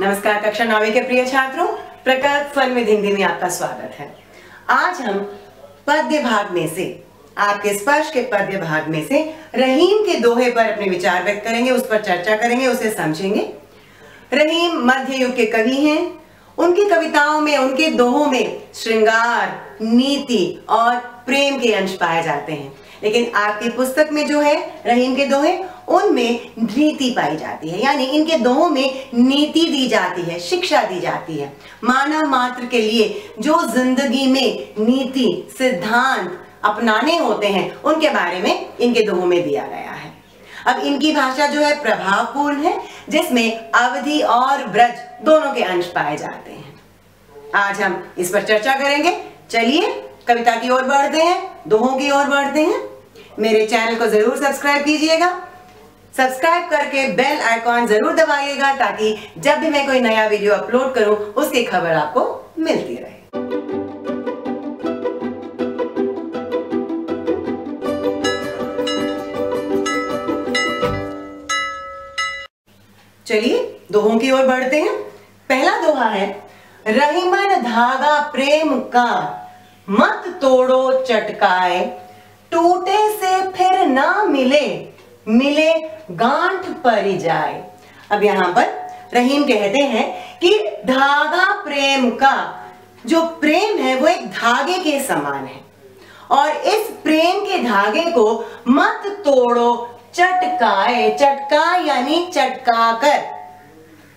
नमस्कार कक्षा 9वीं के प्रिय छात्रों, प्रकट फल में हिंदी में आपका स्वागत है। आज हम पद्य भाग में से, आपके स्पर्श के पद्य भाग में से रहीम के दोहे पर अपने विचार व्यक्त करेंगे, उस पर चर्चा करेंगे, उसे समझेंगे। रहीम मध्य युग के कवि हैं। उनकी कविताओं में, उनके दोहों में श्रृंगार, नीति और प्रेम के अंश पाए जाते हैं। लेकिन आपकी पुस्तक में जो है रहीम के दोहे, उनमें नीति पाई जाती है, यानी इनके दोहों में नीति दी जाती है, शिक्षा दी जाती है। मानव मात्र के लिए जो जिंदगी में नीति सिद्धांत अपनाने होते हैं, उनके बारे में इनके दोहों में दिया गया है। अब इनकी भाषा जो है प्रभावपूर्ण है, जिसमें अवधि और ब्रज दोनों के अंश पाए जाते हैं। आज हम इस पर चर्चा करेंगे। चलिए कविता की ओर बढ़ते हैं, दोहों की ओर बढ़ते हैं। मेरे चैनल को जरूर सब्सक्राइब कीजिएगा। सब्सक्राइब करके बेल आइकॉन जरूर दबाइएगा, ताकि जब भी मैं कोई नया वीडियो अपलोड करूं, उसकी खबर आपको मिलती रहे। चलिए दोहों की ओर बढ़ते हैं। पहला दोहा है, रहीमन धागा प्रेम का मत तोड़ो चटकाए, टूटे से फिर ना मिले, मिले गांठ परी जाए। अब यहां पर रहीम कहते हैं कि धागा प्रेम का, जो प्रेम है वो एक धागे के समान है, और इस प्रेम के धागे को मत तोड़ो चटकाए। चटका यानी चटका कर,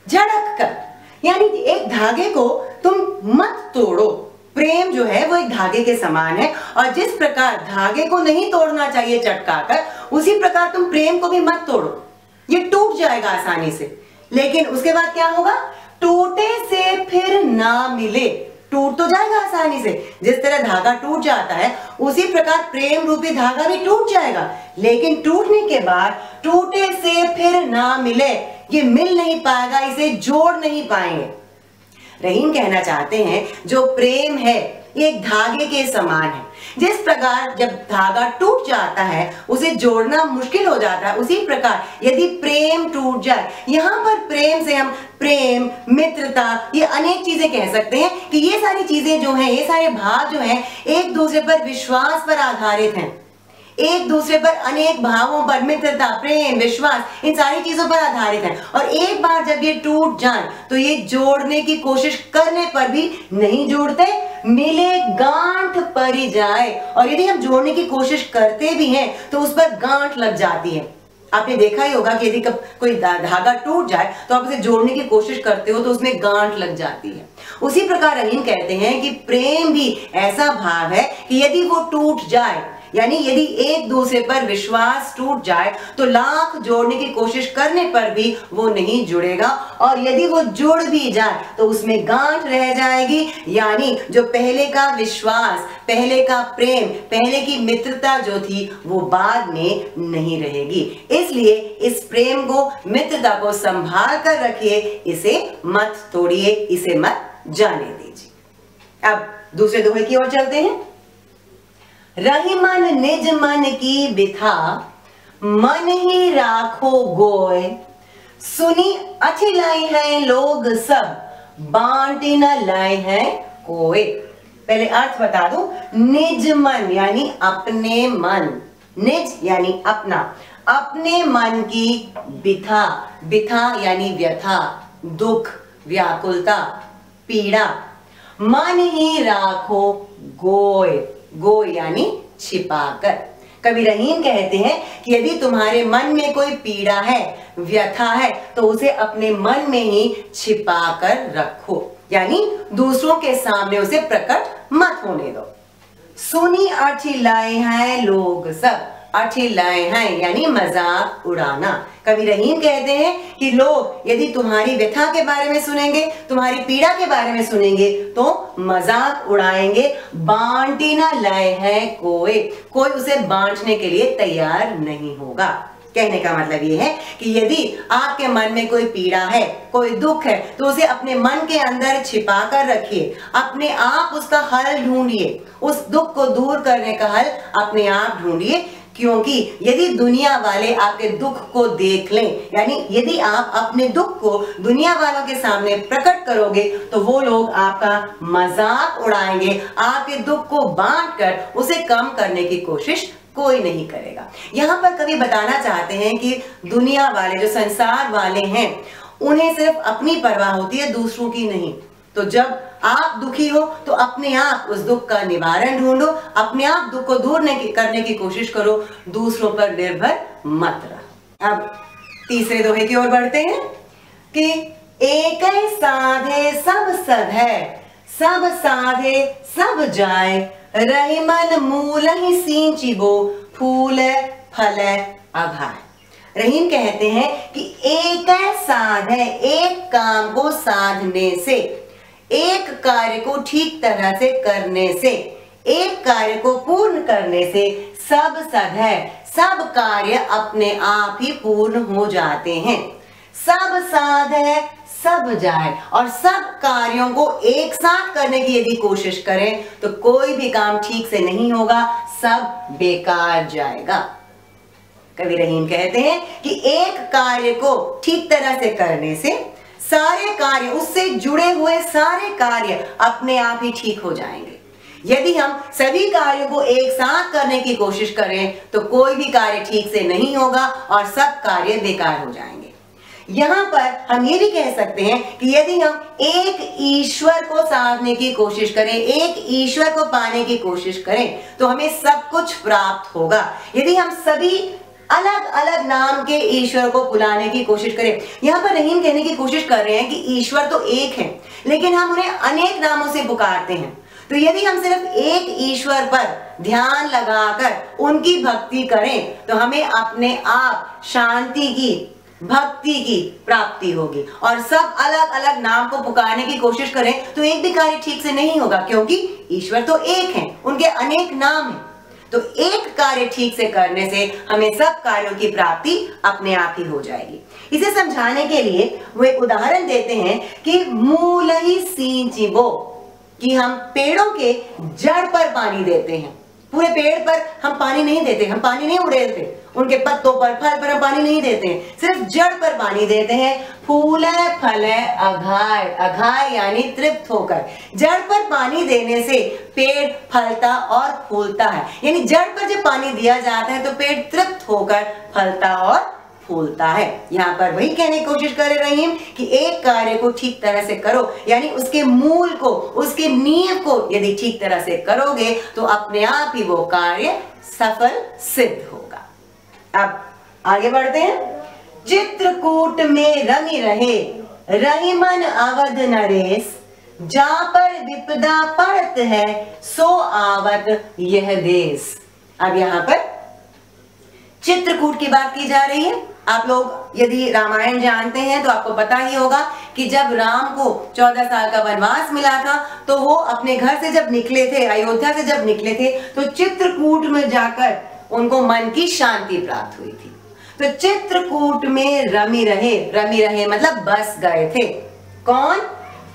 झड़क कर, यानी एक धागे को तुम मत तोड़ो। प्रेम जो है वो एक धागे के समान है, और जिस प्रकार धागे को नहीं तोड़ना चाहिए चटकाकर, उसी प्रकार तुम प्रेम को भी मत तोड़ो, ये टूट जाएगा आसानी से। लेकिन उसके बाद क्या होगा? टूटे से फिर ना मिले। टूट तो जाएगा आसानी से, जिस तरह धागा टूट जाता है उसी प्रकार प्रेम रूपी धागा भी टूट जाएगा, लेकिन टूटने के बाद टूटे से फिर ना मिले, ये मिल नहीं पाएगा, इसे जोड़ नहीं पाएंगे। रहीम कहना चाहते हैं जो प्रेम है ये एक धागे के समान है। जिस प्रकार जब धागा टूट जाता है उसे जोड़ना मुश्किल हो जाता है, उसी प्रकार यदि प्रेम टूट जाए, यहाँ पर प्रेम से हम प्रेम, मित्रता, ये अनेक चीजें कह सकते हैं कि ये सारी चीजें जो हैं, ये सारे भाव जो हैं, एक दूसरे पर विश्वास पर आधारित हैं। एक दूसरे पर अनेक भावों पर, मित्रता, प्रेम, विश्वास, इन सारी चीजों पर आधारित है। और एक बार जब ये टूट जाए तो ये जोड़ने की कोशिश करने पर भी नहीं जुड़ते, मिले गांठ परी जाए। और यदि हम जोड़ने की कोशिश करते भी हैं तो उस पर गांठ लग जाती है। आपने देखा ही होगा कि यदि कोई धागा टूट जाए तो आप उसे जोड़ने की कोशिश करते हो तो उसमें गांठ लग जाती है। उसी प्रकार रहीम कहते हैं कि प्रेम भी ऐसा भाव है कि यदि वो टूट जाए, यानी यदि एक दूसरे पर विश्वास टूट जाए तो लाख जोड़ने की कोशिश करने पर भी वो नहीं जुड़ेगा, और यदि वो जुड़ भी जाए तो उसमें गांठ रह जाएगी, यानी जो पहले का विश्वास, पहले का प्रेम, पहले की मित्रता जो थी वो बाद में नहीं रहेगी। इसलिए इस प्रेम को, मित्रता को संभाल कर रखिए, इसे मत तोड़िए, इसे मत जाने दीजिए। अब दूसरे दोहे की ओर चलते हैं। रहीमन निज मन की बिथा, मन ही राखो गोय, सुनी अच्छी लाई है लोग सब, बांट न लाए हैं कोय। पहले अर्थ बता दूं। निज मन यानी अपने मन, निज यानी अपना, अपने मन की बिथा, बिथा यानी व्यथा, दुख, व्याकुलता, पीड़ा। मन ही राखो गोय, गो यानी छिपाकर। कवि रहीम कहते हैं कि यदि तुम्हारे मन में कोई पीड़ा है, व्यथा है, तो उसे अपने मन में ही छिपाकर रखो, यानी दूसरों के सामने उसे प्रकट मत होने दो। सुनी अच्छी लाए हैं लोग सब, अच्छी लाए हैं यानी मजाक उड़ाना। कवि रहीम कहते हैं कि लोग यदि तुम्हारी व्यथा के बारे में सुनेंगे, तुम्हारी पीड़ा के बारे में सुनेंगे, तो मजाक उड़ाएंगे। बांटी ना लाए हैं कोई, कोई उसे बांटने के लिए तैयार नहीं होगा। कहने का मतलब ये है कि यदि आपके मन में कोई पीड़ा है, कोई दुख है, तो उसे अपने मन के अंदर छिपा कर रखिए, अपने आप उसका हल ढूंढिए, उस दुख को दूर करने का हल अपने आप ढूंढिए। क्योंकि यदि दुनिया वाले आपके दुख को देख लें, यानी यदि आप अपने दुख को दुनिया वालों के सामने प्रकट करोगे तो वो लोग आपका मजाक उड़ाएंगे, आपके दुख को बांटकर उसे कम करने की कोशिश कोई नहीं करेगा। यहाँ पर कवि बताना चाहते हैं कि दुनिया वाले, जो संसार वाले हैं, उन्हें सिर्फ अपनी परवाह होती है, दूसरों की नहीं। तो जब आप दुखी हो तो अपने आप उस दुख का निवारण ढूंढो, अपने आप दुख को दूर करने की कोशिश करो, दूसरों पर निर्भर मत रहो। अब तीसरे दोहे की ओर बढ़ते हैं कि एक साधे सब सधै, सब साधे सब जाए, रही मन मूल ही सींचिबो, फूल फल अघाय। रहीम कहते हैं कि एक साध है, एक काम को साधने से, एक कार्य को ठीक तरह से करने से, एक कार्य को पूर्ण करने से सब सद है, सब कार्य अपने आप ही पूर्ण हो जाते हैं। सब साध है सब जाए, और सब कार्यों को एक साथ करने की यदि कोशिश करें तो कोई भी काम ठीक से नहीं होगा, सब बेकार जाएगा। कवि रहीम कहते हैं कि एक कार्य को ठीक तरह से करने से सारे कार्य, उससे जुड़े हुए सारे कार्य अपने आप ही ठीक हो जाएंगे। यदि हम सभी कार्यों को एक साथ करने की कोशिश करें तो कोई भी कार्य ठीक से नहीं होगा और सब कार्य बेकार हो जाएंगे। यहाँ पर हम ये भी कह सकते हैं कि यदि हम एक ईश्वर को साधने की कोशिश करें, एक ईश्वर को पाने की कोशिश करें तो हमें सब कुछ प्राप्त होगा। यदि हम सभी अलग अलग नाम के ईश्वर को बुलाने की कोशिश करें, यहाँ पर रहीम कहने की कोशिश कर रहे हैं कि ईश्वर तो एक है लेकिन हम उन्हें अनेक नामों से पुकारते हैं। तो यदि हम सिर्फ एक ईश्वर पर ध्यान लगाकर उनकी भक्ति करें तो हमें अपने आप शांति की, भक्ति की प्राप्ति होगी। और सब अलग अलग नाम को पुकारने की कोशिश करें तो एक भी कार्य ठीक से नहीं होगा, क्योंकि ईश्वर तो एक है, उनके अनेक नाम हैं। तो एक कार्य ठीक से करने से हमें सब कार्यों की प्राप्ति अपने आप ही हो जाएगी। इसे समझाने के लिए वो एक उदाहरण देते हैं कि मूल ही सींचिबो, कि हम पेड़ों के जड़ पर पानी देते हैं। पूरे पेड़ पर हम पानी नहीं देते, हम पानी नहीं उड़ेलते, उनके पत्तों पर, फल पर हम पानी नहीं देते हैं, सिर्फ जड़ पर पानी देते हैं। फूल फल अघाय, अघाय यानी तृप्त होकर। जड़ पर पानी देने से पेड़ फलता और फूलता है, यानी जड़ पर जब पानी दिया जाता है तो पेड़ तृप्त होकर फलता और फूलता है। यहाँ पर वही कहने की कोशिश कर रहे हैं कि एक कार्य को ठीक तरह से करो, यानी उसके मूल को, उसके नींव को यदि ठीक तरह से करोगे तो अपने आप ही वो कार्य सफल सिद्ध होगा। अब आगे बढ़ते हैं। चित्रकूट में रमी रहे, रही मन अवध नरेश, जा पर विपदा पड़त है, सो आवत यह देश। अब यहाँ पर चित्रकूट की बात की जा रही है। आप लोग यदि रामायण जानते हैं तो आपको पता ही होगा कि जब राम को 14 साल का वनवास मिला था तो वो अपने घर से जब निकले थे, अयोध्या से जब निकले थे, तो चित्रकूट में जाकर उनको मन की शांति प्राप्त हुई थी। तो चित्रकूट में रमी रहे, रमी रहे मतलब बस गए थे। कौन?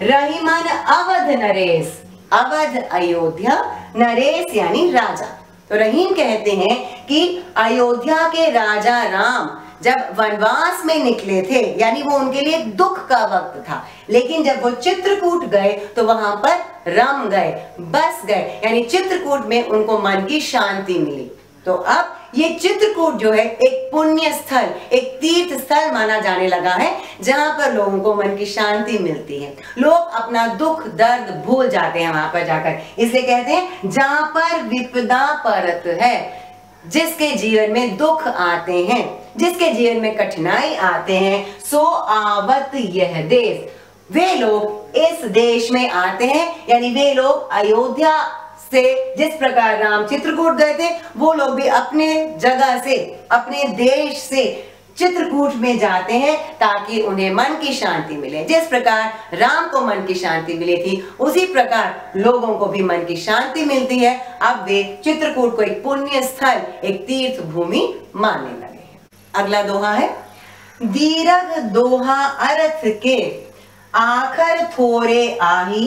रही मन अवध नरेश, अवध अयोध्या, नरेश यानी राजा। तो रहीम कहते हैं कि अयोध्या के राजा राम जब वनवास में निकले थे, यानी वो उनके लिए दुख का वक्त था, लेकिन जब वो चित्रकूट गए तो वहां पर रम गए, बस गए, यानी चित्रकूट में उनको मन की शांति मिली। तो अब ये चित्रकूट जो है एक पुण्य स्थल, एक तीर्थ स्थल माना जाने लगा है, जहां पर लोगों को मन की शांति मिलती है। लोग अपना दुख दर्द भूल जाते हैं वहां पर जाकर। इसलिए कहते हैं जहां पर विपदा परत है, जिसके जीवन में दुख आते हैं, जिसके जीवन में कठिनाई आते हैं, सो आवत यह देश, वे लोग इस देश में आते हैं। यानी वे लोग अयोध्या से जिस प्रकार राम चित्रकूट गए थे, वो लोग भी अपने जगह से, अपने देश से चित्रकूट में जाते हैं ताकि उन्हें मन की शांति मिले। जिस प्रकार राम को मन की शांति मिली थी, उसी प्रकार लोगों को भी मन की शांति मिलती है। अब वे चित्रकूट को एक पुण्य स्थल, एक तीर्थ भूमि मानने लगे हैं। अगला दोहा है, दीरघ दोहा अर्थ के, आखर थोरे आही,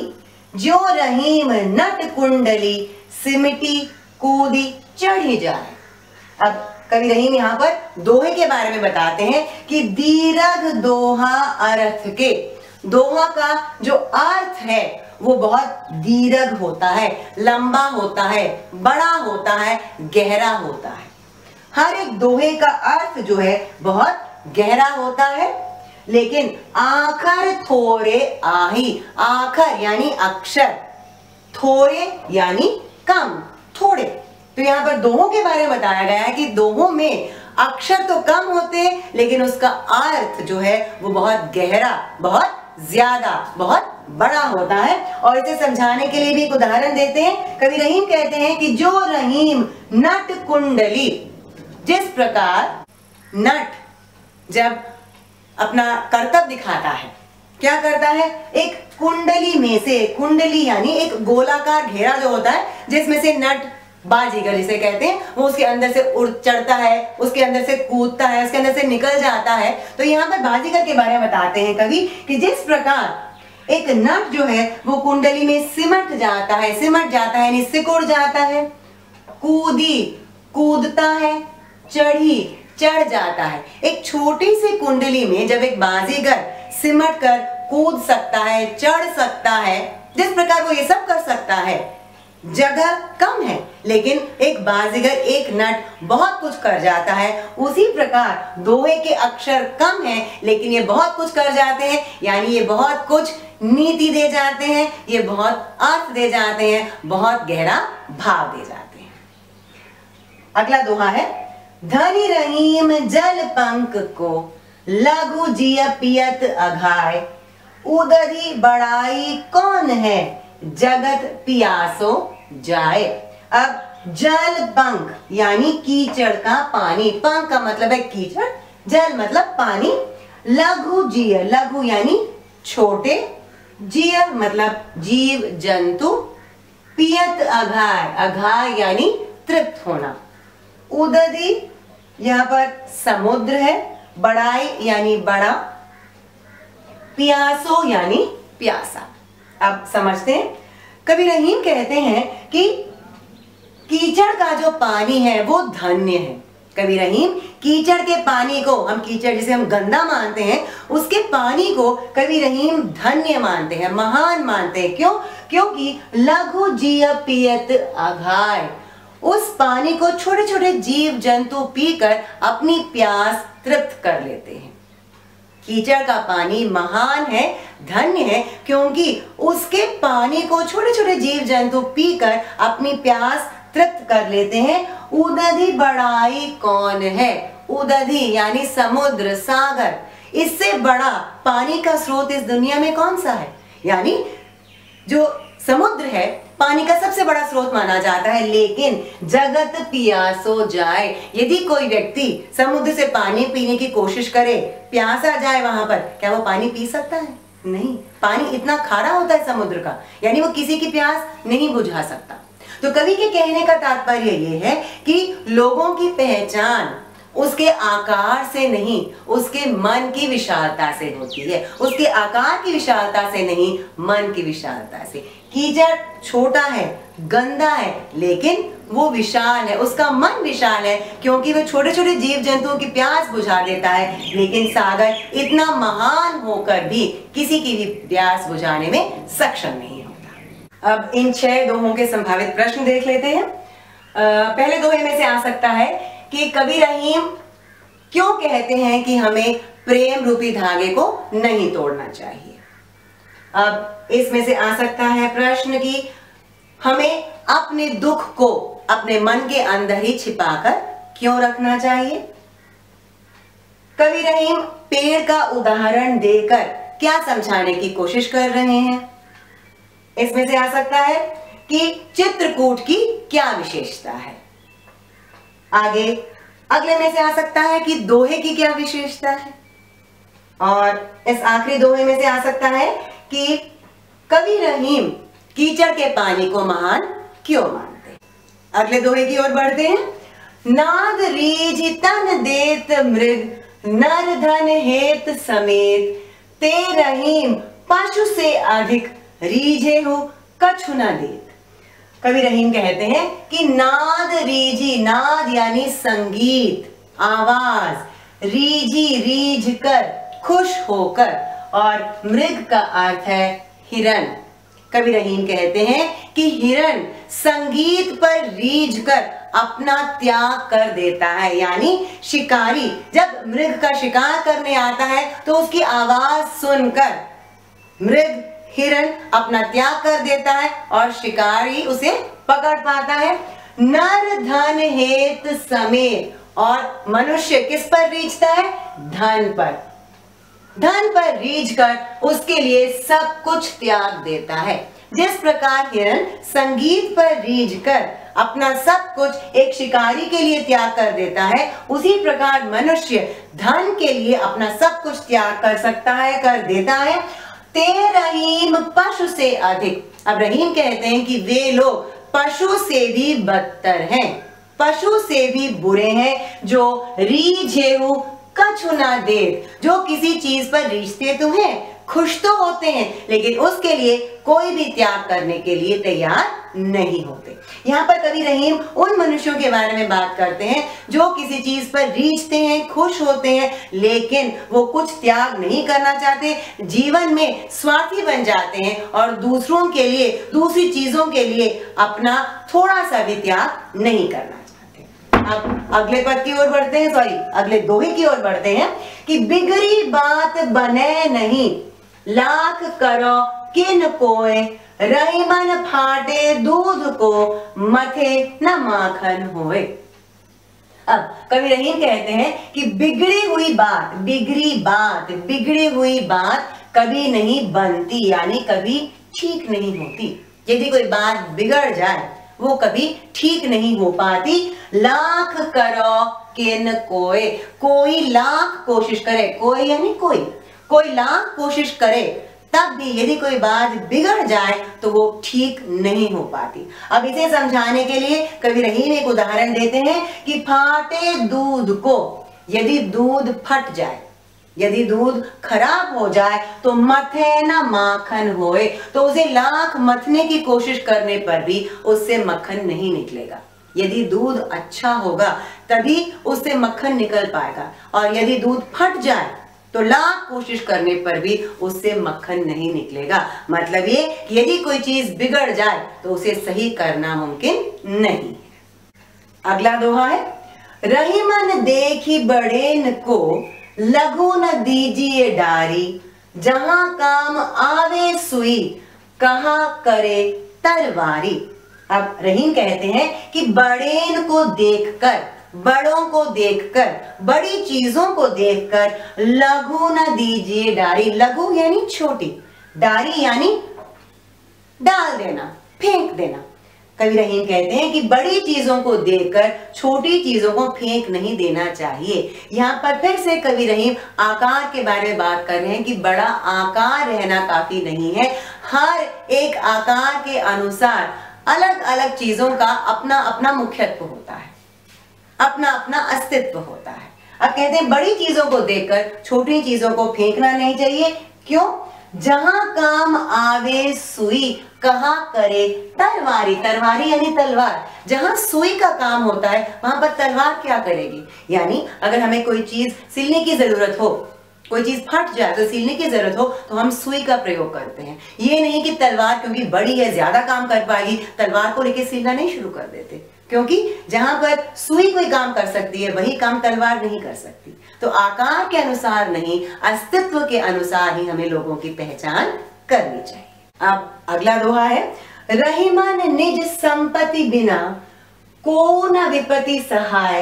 जो रहीम नट कुंडली, सिमटी कूदी चढ़ी जाए। अब कवि रहीम यहाँ पर दोहे के बारे में बताते हैं कि दीर्घ दोहा अर्थ के। दोहा का जो अर्थ है वो बहुत दीर्घ होता है, लंबा होता है, बड़ा होता है, गहरा होता है। हर एक दोहे का अर्थ जो है बहुत गहरा होता है। लेकिन आखर थोड़े आही, आखर यानी अक्षर, थोड़े यानी कम, थोड़े। तो यहाँ पर दोहों के बारे में बताया गया है कि दोहों में अक्षर तो कम होते लेकिन उसका अर्थ जो है वो बहुत गहरा, बहुत ज्यादा, बहुत बड़ा होता है। और इसे समझाने के लिए भी एक उदाहरण देते हैं। कवि रहीम कहते हैं कि जो रहीम नट कुंडली, जिस प्रकार नट जब अपना करतब दिखाता है, क्या करता है, एक कुंडली में से, कुंडली यानी एक गोलाकार घेरा जो होता है जिसमें से नट, बाजीगर जिसे कहते हैं, वो उसके अंदर से उड़ चढ़ता है, उसके अंदर से कूदता है, उसके अंदर से निकल जाता है। तो यहाँ पर बाजीगर के बारे में बताते हैं कवि कि जिस प्रकार एक नट जो है वो कुंडली में सिमट जाता है, यानी सिकुड़ जाता है, कूदी, कूदता है, चढ़ी, चढ़ जाता है। एक छोटी सी कुंडली में जब एक बाजीगर सिमट कर कूद सकता है, चढ़ सकता है, जिस प्रकार वो ये सब कर सकता है, जगह कम है लेकिन एक बाजीगर, एक नट बहुत कुछ कर जाता है। उसी प्रकार दोहे के अक्षर कम है लेकिन ये बहुत कुछ कर जाते हैं, यानी ये बहुत कुछ नीति दे जाते हैं, ये बहुत अर्थ दे जाते हैं, बहुत गहरा भाव दे जाते हैं। अगला दोहा है, धनी रहीम जल पंख को लघु जिय पियत अघाय, उदरी बड़ाई कौन है जगत पियासो जाए। अब जल पंख यानी कीचड़ का पानी, पंख का मतलब है कीचड़, जल मतलब पानी, लघु जिय, लघु यानी छोटे, जिय मतलब जीव जंतु, पियत अघाय, अघाय यानी तृप्त होना, उदरी यहाँ पर समुद्र है, बड़ाई यानी बड़ा, पियासो यानी प्यासा। अब समझते हैं, कवि रहीम कहते हैं कि कीचड़ का जो पानी है वो धन्य है। कवि रहीम कीचड़ के पानी को, हम कीचड़ जिसे हम गंदा मानते हैं, उसके पानी को कवि रहीम धन्य मानते हैं, महान मानते हैं। क्यों? क्योंकि लघु जिय पियत अघाय, उस पानी को छोटे छोटे जीव जंतु पीकर अपनी प्यास तृप्त कर लेते हैं। कीचड़ का पानी महान है, धन्य है, क्योंकि उसके पानी को छोटे छोटे जीव जंतु पीकर अपनी प्यास तृप्त कर लेते हैं। उदधि बड़ाई कौन है, उदधि यानी समुद्र, सागर, इससे बड़ा पानी का स्रोत इस दुनिया में कौन सा है? यानी जो समुद्र है पानी का सबसे बड़ा स्रोत माना जाता है। लेकिन जगत पियासो जाए, यदि कोई व्यक्ति समुद्र से पानी पीने की कोशिश करे, प्यासा जाए वहां पर, क्या वो पानी पी सकता है? नहीं, पानी इतना खारा होता है समुद्र का, यानी वो किसी की प्यास नहीं बुझा सकता। तो कवि के कहने का तात्पर्य ये है कि लोगों की पहचान उसके आकार से नहीं, उसके मन की विशालता से होती है। उसके आकार की विशालता से नहीं, मन की विशालता से। कीचड़ छोटा है, गंदा है, लेकिन वो विशाल है, उसका मन विशाल है, क्योंकि वो छोटे छोटे जीव जंतुओं की प्यास बुझा देता है। लेकिन सागर इतना महान होकर भी किसी की भी प्यास बुझाने में सक्षम नहीं होता। अब इन 6 दोहों के संभावित प्रश्न देख लेते हैं। पहले दोहे में से आ सकता है कि कवि रहीम क्यों कहते हैं कि हमें प्रेम रूपी धागे को नहीं तोड़ना चाहिए। अब इसमें से आ सकता है प्रश्न कि हमें अपने दुख को अपने मन के अंदर ही छिपाकर क्यों रखना चाहिए। कवि रहीम पेड़ का उदाहरण देकर क्या समझाने की कोशिश कर रहे हैं। इसमें से आ सकता है कि चित्रकूट की क्या विशेषता है। आगे अगले में से आ सकता है कि दोहे की क्या विशेषता है। और इस आखिरी दोहे में से आ सकता है कि कवि रहीम कीचड़ के पानी को महान क्यों मानते। अगले दोहे की ओर बढ़ते हैं। नाद रीझ तन देत मृग नर धन हेत समेत, ते रहीम पशु से अधिक रीझे हो कछु न देत। कवि रहीम कहते हैं कि नाद रीझी, नाद यानी संगीत, आवाज, रीझी रीझ कर, खुश होकर, और मृग का अर्थ है हिरन। कवि रहीम कहते हैं कि हिरन संगीत पर रीझ कर अपना त्याग कर देता है, यानी शिकारी जब मृग का शिकार करने आता है तो उसकी आवाज सुनकर मृग, हिरन अपना त्याग कर देता है और शिकारी उसे पकड़ पाता है। नर धन हेत समेत, और मनुष्य किस पर रीझता है? धन पर। धन पर रीझ कर उसके लिए सब कुछ त्याग देता है। जिस प्रकार हिरन संगीत पर रीझ कर अपना सब कुछ एक शिकारी के लिए त्याग कर देता है, उसी प्रकार मनुष्य धन के लिए अपना सब कुछ त्याग कर सकता है, कर देता है। ते रहीम पशु से अधिक। अब रहीम कहते हैं कि वे लोग पशु से भी बदतर हैं, पशु से भी बुरे हैं, जो रीझेहु कछु ना देत, जो किसी चीज पर रीझते तो हैं, खुश तो होते हैं, लेकिन उसके लिए कोई भी त्याग करने के लिए तैयार नहीं होते। यहाँ पर कवि रहीम उन मनुष्यों के बारे में बात करते हैं जो किसी चीज पर रीझते हैं, खुश होते हैं, लेकिन वो कुछ त्याग नहीं करना चाहते, जीवन में स्वार्थी बन जाते हैं और दूसरों के लिए, दूसरी चीजों के लिए अपना थोड़ा सा भी त्याग नहीं करना। अब अगले पद की ओर बढ़ते हैं, अगले दोहे की ओर बढ़ते हैं कि बिगड़ी बात बने नहीं, लाख करो किन कोय, रहीमन फाटे दूध को, मथे न माखन होए। अब कवि रहीम कहते हैं कि बिगड़ी हुई बात, बिगड़ी हुई बात कभी नहीं बनती, यानी कभी ठीक नहीं होती। यदि कोई बात बिगड़ जाए वो कभी ठीक नहीं हो पाती। लाख करो किन कोय, कोई लाख कोशिश करे, कोई यानी कोई लाख कोशिश करे, तब भी यदि कोई बात बिगड़ जाए तो वो ठीक नहीं हो पाती। अब इसे समझाने के लिए कवि रहीम एक उदाहरण देते हैं कि फाटे दूध को, यदि दूध फट जाए, यदि दूध खराब हो जाए तो मथे ना माखन होए, तो उसे लाख मथने की कोशिश करने पर भी उससे मक्खन नहीं निकलेगा। यदि दूध अच्छा होगा तभी उससे मक्खन निकल पाएगा, और यदि दूध फट जाए तो लाख कोशिश करने पर भी उससे मक्खन नहीं निकलेगा। मतलब ये कि यदि कोई चीज बिगड़ जाए तो उसे सही करना मुमकिन नहीं। अगला दोहा है, रहीमन देखी बड़ेन को, लघु न दीजिए डारी, जहां काम आवे सुई, कहा करे तरवारी। अब रहीम कहते हैं कि बड़ेन को देखकर, बड़ों को देखकर, बड़ी चीजों को देखकर, लघु न दीजिए डारी, लघु यानी छोटी, डारी यानी डाल देना, फेंक देना। कवि रहीम कहते हैं कि बड़ी चीजों को देखकर छोटी चीजों को फेंक नहीं देना चाहिए। यहाँ पर फिर से कवि रहीम आकार के बारे में बात कर रहे हैं कि बड़ा आकार रहना काफी नहीं है, हर एक आकार के अनुसार अलग अलग चीजों का अपना अपना मुख्यत्व होता है, अपना अपना अस्तित्व होता है। अब कहते हैं बड़ी चीजों को देखकर छोटी चीजों को फेंकना नहीं चाहिए। क्यों? जहां काम आवे सुई, कहा करे तरवारी, तरवारी यानी तलवार। जहां सुई का काम होता है वहां पर तलवार क्या करेगी? यानी अगर हमें कोई चीज सिलने की जरूरत हो, कोई चीज फट जाए तो सिलने की जरूरत हो, तो हम सुई का प्रयोग करते हैं। ये नहीं कि तलवार क्योंकि बड़ी है, ज्यादा काम कर पाएगी, तलवार को लेके सिलना नहीं शुरू कर देते, क्योंकि जहां पर सुई कोई काम कर सकती है वही काम तलवार नहीं कर सकती। तो आकार के अनुसार नहीं, अस्तित्व के अनुसार ही हमें लोगों की पहचान करनी चाहिए। अब अगला दोहा है, रहीमन निज संपत्ति बिना, को न विपत्ति सहाय,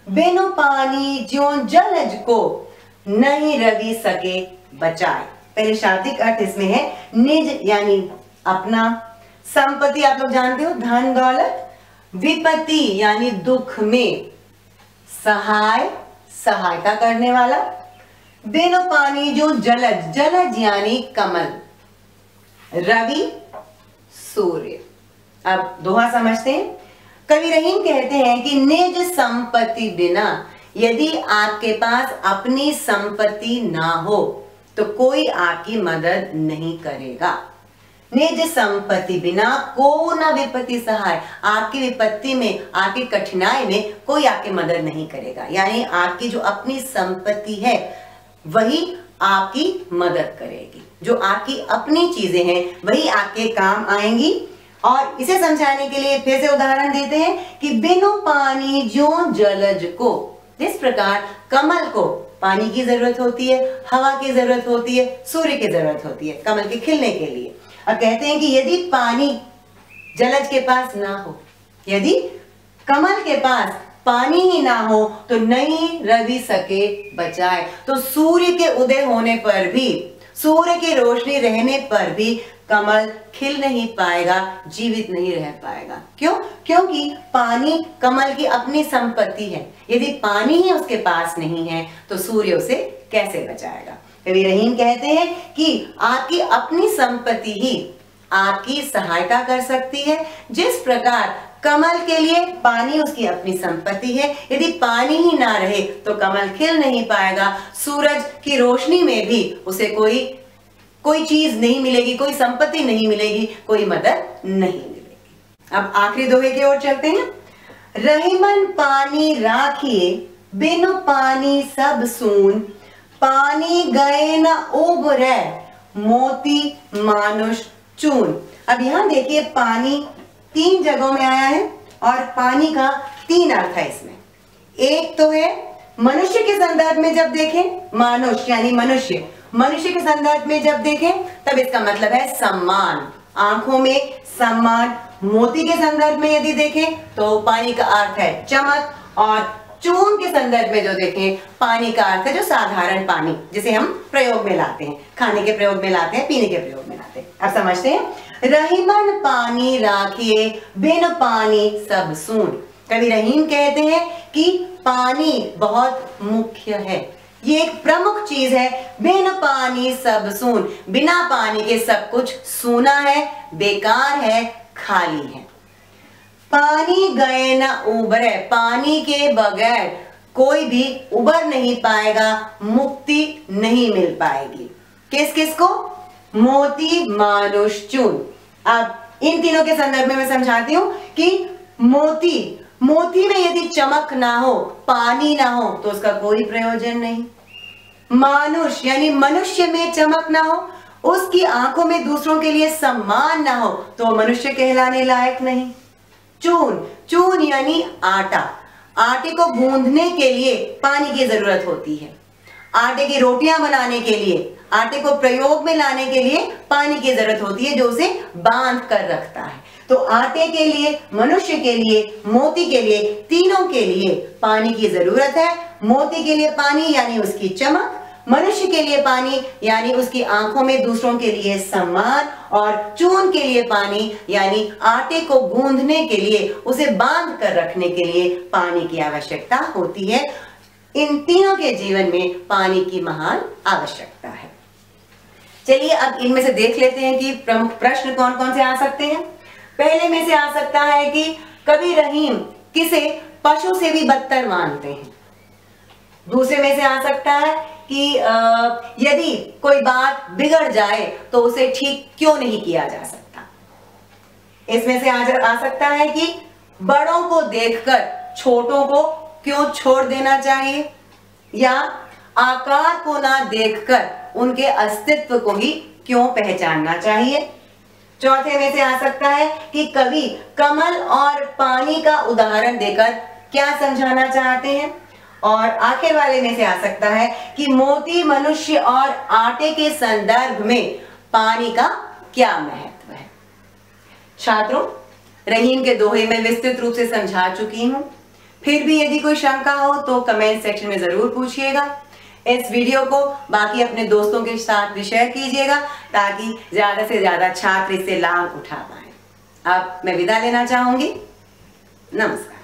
बिनु पानी ज्यों जलज को, नहीं रवि सके बचाए। पहले शाब्दिक अर्थ इसमें है, निज यानी अपना, संपत्ति आप लोग जानते हो धन दौलत, विपत्ति यानी दुख में, सहाय सहायता करने वाला, बिनु पानी जो जलज, जलज यानी कमल, रवि सूर्य। अब दोहा समझते हैं। कवि रहीम कहते हैं कि निज संपत्ति बिना, यदि आपके पास अपनी संपत्ति ना हो तो कोई आपकी मदद नहीं करेगा। निज संपत्ति बिना को न विपत्ति सहाय। आपकी विपत्ति में, आपकी कठिनाई में कोई आपकी मदद नहीं करेगा। यानी आपकी जो अपनी संपत्ति है वही आपकी मदद करेगी। जो आपकी अपनी चीजें हैं वही आपके काम आएंगी। और इसे समझाने के लिए फिर से उदाहरण देते हैं कि बिनु पानी ज्यों जलज को। जिस प्रकार कमल को पानी की जरूरत होती है, हवा की जरूरत होती है, सूर्य की जरूरत होती है कमल के खिलने के लिए। और कहते हैं कि यदि पानी जलज के पास ना हो, यदि कमल के पास पानी ही ना हो तो नहीं रवि सके बचाए। तो सूर्य के उदय होने पर भी, सूर्य की रोशनी रहने पर भी कमल खिल नहीं पाएगा, जीवित नहीं रह पाएगा। क्यों? क्योंकि पानी कमल की अपनी संपत्ति है। यदि पानी ही उसके पास नहीं है तो सूर्य उसे कैसे बचाएगा। कवि रहीम कहते हैं कि आपकी अपनी संपत्ति ही आपकी सहायता कर सकती है। जिस प्रकार कमल के लिए पानी उसकी अपनी संपत्ति है, यदि पानी ही ना रहे तो कमल खिल नहीं पाएगा। सूरज की रोशनी में भी उसे कोई चीज नहीं मिलेगी, कोई संपत्ति नहीं मिलेगी, कोई मदद नहीं मिलेगी। अब आखिरी दोहे की ओर चलते हैं। रहीमन पानी राखिए बिनु पानी सब सून, पानी गए न उबरे मोती मानुष चून। अब यहां देखिए पानी 3 जगहों में आया है और पानी का 3 अर्थ है इसमें। एक तो है मनुष्य के संदर्भ में जब देखें, मानुष यानी मनुष्य, मनुष्य के संदर्भ में जब देखें तब इसका मतलब है सम्मान, आंखों में सम्मान। मोती के संदर्भ में यदि देखें तो पानी का अर्थ है चमक, और चून के संदर्भ में जो देखें पानी का अर्थ है जो साधारण पानी जिसे हम प्रयोग में लाते हैं, खाने के प्रयोग में लाते हैं, पीने के प्रयोग में लाते हैं। अब समझते हैं। रहीमन पानी राखिए बिन पानी सब सून। कवि रहीम कहते हैं कि पानी बहुत मुख्य है, ये एक प्रमुख चीज है। बिन पानी सब सून, बिना पानी के सब कुछ सूना है, बेकार है, खाली है। पानी गए न उबरे, पानी के बगैर कोई भी उबर नहीं पाएगा, मुक्ति नहीं मिल पाएगी। किस किस को? मोती मानुष चून। अब इन तीनों के संदर्भ में मैं समझाती हूं कि मोती में यदि चमक ना हो, पानी ना हो तो उसका कोई प्रयोजन नहीं। मानुष यानी मनुष्य में चमक ना हो, उसकी आंखों में दूसरों के लिए सम्मान ना हो तो मनुष्य कहलाने लायक नहीं। चून यानी आटा, आटे को गूंथने के लिए पानी की जरूरत होती है। आटे की रोटियां बनाने के लिए, आटे को प्रयोग में लाने के लिए पानी की जरूरत होती है जो उसे बांध कर रखता है। तो आटे के लिए, मनुष्य के लिए, मोती के लिए, तीनों के लिए पानी की जरूरत है। मोती के लिए पानी यानी उसकी चमक, मनुष्य के लिए पानी यानी उसकी आंखों में दूसरों के लिए सम्मान, और चून के लिए पानी यानी आटे को गूंथने के लिए, उसे बांध कर रखने के लिए पानी की आवश्यकता होती है। इन तीनों के जीवन में पानी की महान आवश्यकता है। चलिए अब इनमें से देख लेते हैं कि प्रमुख प्रश्न कौन कौन से आ सकते हैं। पहले में से आ सकता है कि कवि रहीम किसे पशु से भी बदतर मानते हैं। दूसरे में से आ सकता है कि यदि कोई बात बिगड़ जाए तो उसे ठीक क्यों नहीं किया जा सकता। इसमें से आ सकता है कि बड़ों को देखकर छोटों को क्यों छोड़ देना चाहिए, या आकार को ना देखकर उनके अस्तित्व को ही क्यों पहचानना चाहिए। चौथे में से आ सकता है कि कवि कमल और पानी का उदाहरण देकर क्या समझाना चाहते हैं। और आखिर वाले में से आ सकता है कि मोती, मनुष्य और आटे के संदर्भ में पानी का क्या महत्व है। छात्रों, रहीम के दोहे में विस्तृत रूप से समझा चुकी हूं। फिर भी यदि कोई शंका हो तो कमेंट सेक्शन में जरूर पूछिएगा। इस वीडियो को बाकी अपने दोस्तों के साथ भी शेयर कीजिएगा ताकि ज्यादा से ज्यादा छात्र इससे लाभ उठा पाए। अब मैं विदा लेना चाहूंगी। नमस्कार।